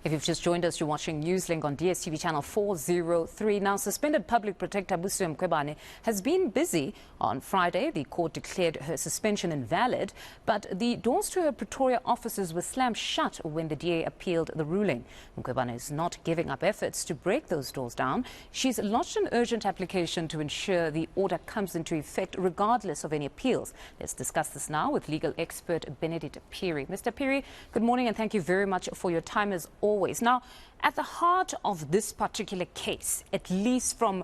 If you've just joined us, you're watching Newslink on DSTV channel 403. Now, suspended Public Protector Busisiswe Mkhwebane has been busy. On Friday, the court declared her suspension invalid, but the doors to her Pretoria offices were slammed shut when the DA appealed the ruling. Mkhwebane is not giving up efforts to break those doors down. She's lodged an urgent application to ensure the order comes into effect regardless of any appeals. Let's discuss this now with legal expert Benedict Phiri. Mr. Phiri, good morning and thank you very much for your time as always. Now, at the heart of this particular case, at least from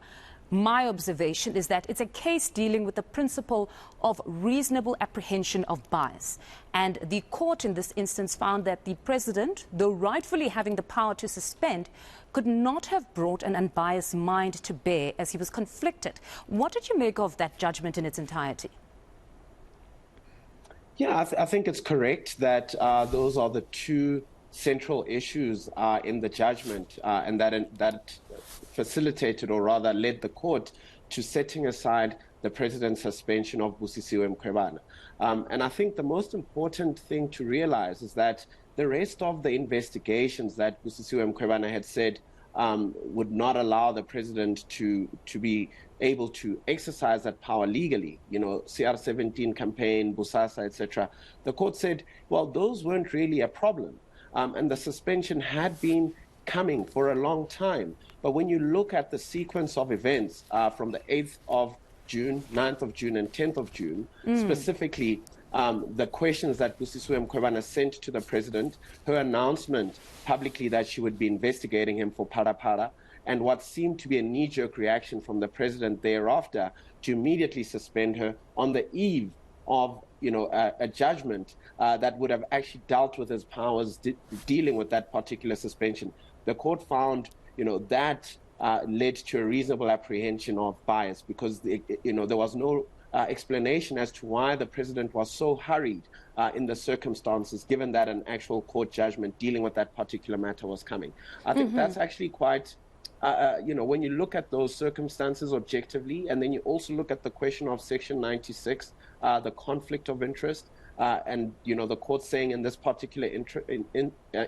my observation, is that it's a case dealing with the principle of reasonable apprehension of bias. And the court in this instance found that the president, though rightfully having the power to suspend, could not have brought an unbiased mind to bear as he was conflicted. What did you make of that judgment in its entirety? Yeah, I think it's correct that those are the two central issues in the judgment, and that facilitated, or rather led the court to setting aside the president's suspension of Busisiswe Mkhwebane. And I think the most important thing to realize is that the rest of the investigations that Busisiswe Mkhwebane had said would not allow the president to be able to exercise that power legally, you know, CR17 campaign, Busasa, etc. The court said, well, those weren't really a problem. And the suspension had been coming for a long time. But when you look at the sequence of events from the 8th of June, 9th of June, and 10th of June, specifically the questions that Busisiswe Mkhwebane sent to the president, her announcement publicly that she would be investigating him for para, and what seemed to be a knee-jerk reaction from the president thereafter to immediately suspend her on the eve of, you know, a judgment that would have actually dealt with his powers dealing with that particular suspension. The court found, you know, that led to a reasonable apprehension of bias because, you know, there was no explanation as to why the president was so hurried in the circumstances, given that an actual court judgment dealing with that particular matter was coming. I think that's actually quite, you know, when you look at those circumstances objectively, and then you also look at the question of Section 96, the conflict of interest, and, you know, the court saying in this particular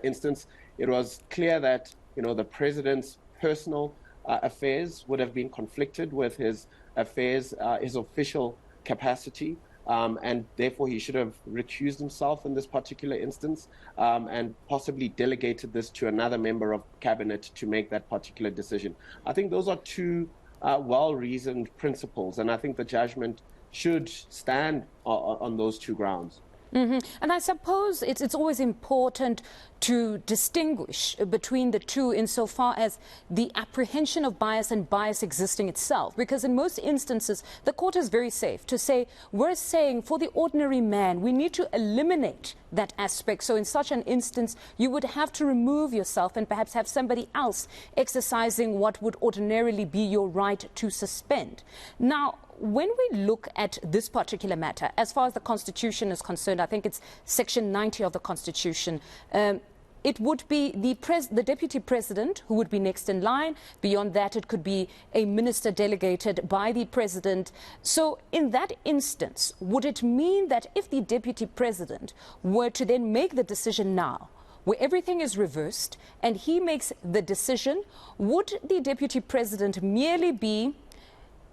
instance, it was clear that, you know, the president's personal affairs would have been conflicted with his affairs, his official capacity, and therefore he should have recused himself in this particular instance and possibly delegated this to another member of cabinet to make that particular decision. I think those are two well-reasoned principles, and I think the judgment should stand on those two grounds. And I suppose it's always important to distinguish between the two insofar as the apprehension of bias and bias existing itself. Because in most instances, the court is very safe to say, we're saying for the ordinary man, we need to eliminate that aspect. So in such an instance, you would have to remove yourself and perhaps have somebody else exercising what would ordinarily be your right to suspend. Now, when we look at this particular matter, as far as the Constitution is concerned, I think it's Section 90 of the Constitution, it would be the Deputy President who would be next in line. Beyond that, it could be a minister delegated by the President. So in that instance, would it mean that if the Deputy President were to then make the decision now, where everything is reversed, and he makes the decision, would the Deputy President merely be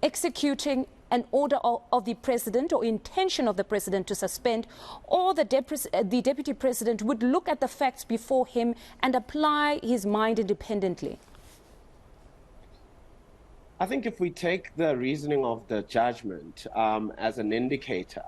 executing an order of the president or intention of the president to suspend, or the deputy president would look at the facts before him and apply his mind independently? I think if we take the reasoning of the judgment as an indicator,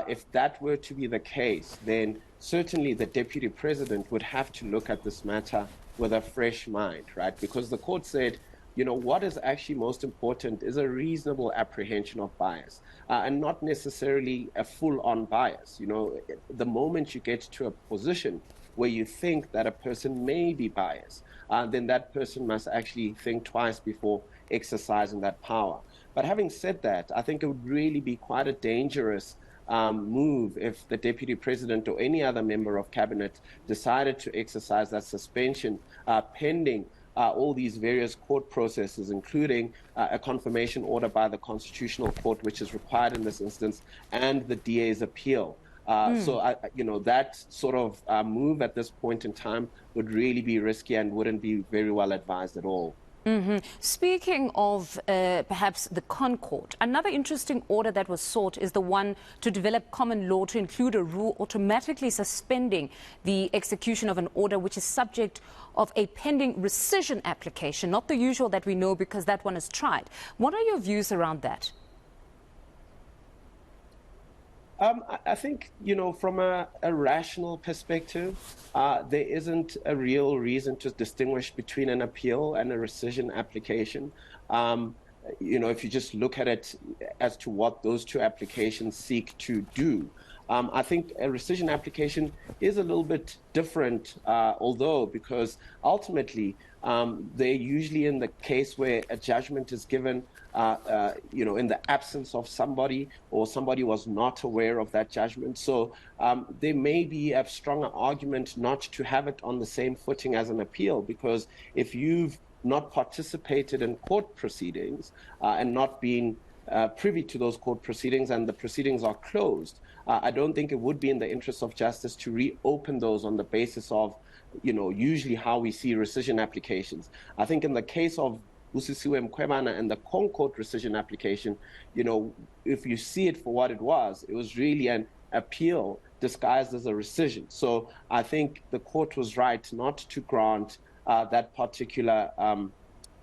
if that were to be the case, then certainly the deputy president would have to look at this matter with a fresh mind, right? Because the court said, you know, what is actually most important is a reasonable apprehension of bias and not necessarily a full-on bias. You know, the moment you get to a position where you think that a person may be biased, then that person must actually think twice before exercising that power. But having said that, I think it would really be quite a dangerous move if the deputy president or any other member of cabinet decided to exercise that suspension pending all these various court processes, including a confirmation order by the Constitutional Court, which is required in this instance, and the DA's appeal. So, that sort of move at this point in time would really be risky and wouldn't be very well advised at all. Speaking of perhaps the Concord, another interesting order that was sought is the one to develop common law to include a rule automatically suspending the execution of an order which is subject of a pending rescission application, not the usual that we know because that one is tried. What are your views around that? I think, from a rational perspective, there isn't a real reason to distinguish between an appeal and a rescission application. If you just look at it as to what those two applications seek to do, I think a rescission application is a little bit different, because ultimately they're usually in the case where a judgment is given in the absence of somebody, or somebody was not aware of that judgment. So there may be a stronger argument not to have it on the same footing as an appeal, because if you've not participated in court proceedings and not been privy to those court proceedings and the proceedings are closed, I don't think it would be in the interest of justice to reopen those on the basis of, usually how we see rescission applications. I think in the case of Busisiswe Mkhwebane and the Concord rescission application, if you see it for what it was really an appeal disguised as a rescission. So I think the court was right not to grant that particular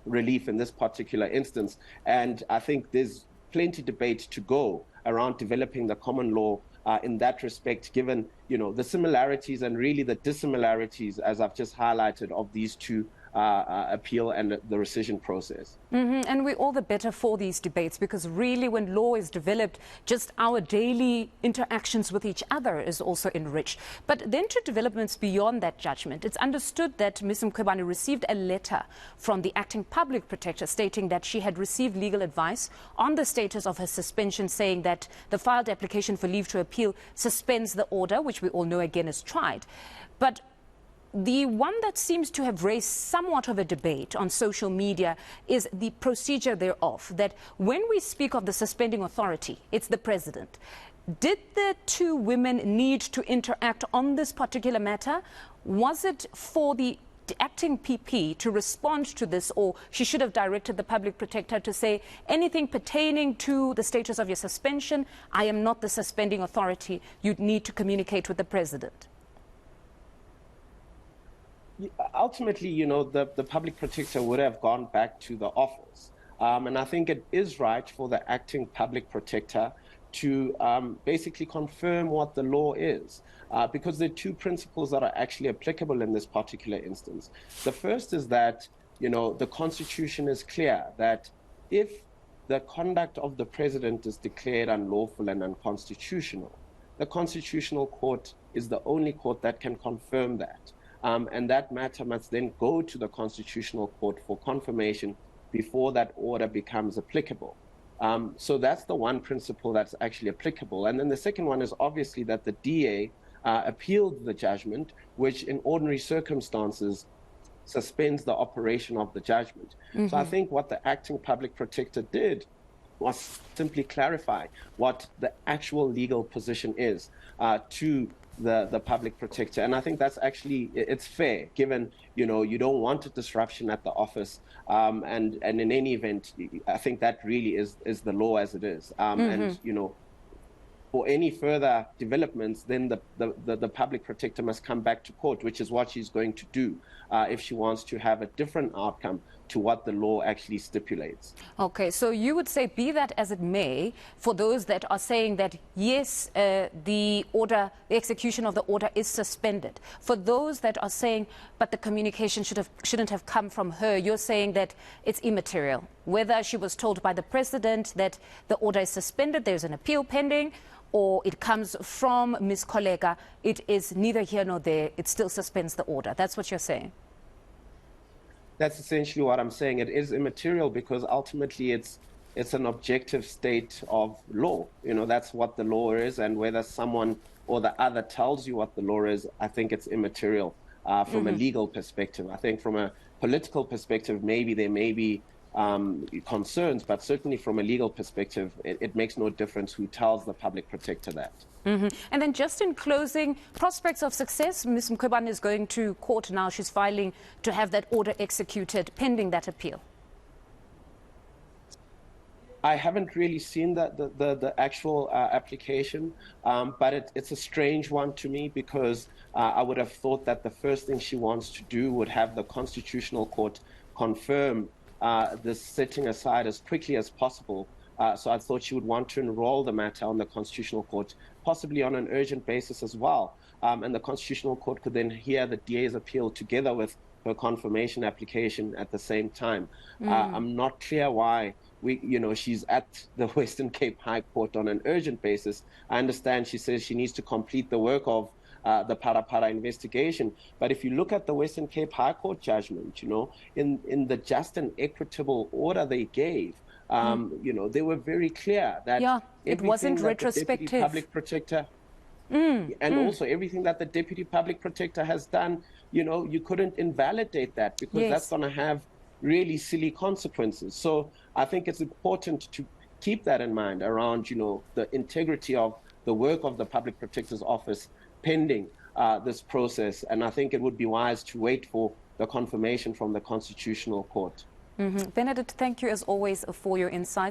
relief in this particular instance. And I think there's plenty debate to go around developing the common law in that respect, given, the similarities and really the dissimilarities, as I've just highlighted, of these two appeal and the rescission process. And we're all the better for these debates, because really when law is developed, just our daily interactions with each other is also enriched. But then to developments beyond that judgment, it's understood that Ms. Mkhwebane received a letter from the acting public protector stating that she had received legal advice on the status of her suspension, saying that the filed application for leave to appeal suspends the order, which we all know again is tried. But the one that seems to have raised somewhat of a debate on social media is the procedure thereof, that when we speak of the suspending authority, it's the president. Did the two women need to interact on this particular matter? Was it for the acting PP to respond to this, or she should have directed the public protector to say anything pertaining to the status of your suspension, I am not the suspending authority, you'd need to communicate with the president? Ultimately, the public protector would have gone back to the office. And I think it is right for the acting public protector to basically confirm what the law is, because there are two principles that are actually applicable in this particular instance. The first is that, the Constitution is clear that if the conduct of the president is declared unlawful and unconstitutional, the Constitutional Court is the only court that can confirm that. And that matter must then go to the Constitutional Court for confirmation before that order becomes applicable. So that's the one principle that's actually applicable. And then the second one is obviously that the DA appealed the judgment, which in ordinary circumstances suspends the operation of the judgment. So I think what the acting public protector did was simply clarify what the actual legal position is to the public protector. And I think that's actually, it's fair, given, you don't want a disruption at the office. And in any event, I think that really is the law as it is. And, for any further developments, then the public protector must come back to court, which is what she's going to do if she wants to have a different outcome to what the law actually stipulates. Okay, so you would say, be that as it may, for those that are saying that, yes, the execution of the order is suspended. For those that are saying, but the communication shouldn't have come from her, you're saying that it's immaterial. Whether she was told by the president that the order is suspended, there's an appeal pending, or it comes from Ms. Kollega, it is neither here nor there, it still suspends the order. That's what you're saying? That's essentially what I'm saying. It is immaterial because ultimately it's an objective state of law. That's what the law is, and whether someone or the other tells you what the law is, I think it's immaterial from a legal perspective. I think from a political perspective, maybe there may be concerns, but certainly from a legal perspective, it makes no difference who tells the public protector that. And then just in closing, prospects of success. Ms. Mkhwebane is going to court now. She's filing to have that order executed pending that appeal. I haven't really seen the actual application, but it's a strange one to me because I would have thought that the first thing she wants to do would have the Constitutional Court confirm this setting aside as quickly as possible. So I thought she would want to enroll the matter on the Constitutional Court, possibly on an urgent basis as well. And the Constitutional Court could then hear the DA's appeal together with her confirmation application at the same time. I'm not clear why she's at the Western Cape High Court on an urgent basis. I understand she says she needs to complete the work of the Para investigation. But if you look at the Western Cape High Court judgment, in the just and equitable order they gave, they were very clear that it wasn't retrospective. Public Protector, and also everything that the Deputy Public Protector has done, you couldn't invalidate that because that's going to have really silly consequences. So I think it's important to keep that in mind around, the integrity of the work of the Public Protector's Office pending this process. And I think it would be wise to wait for the confirmation from the Constitutional Court. Benedict, thank you as always for your insights.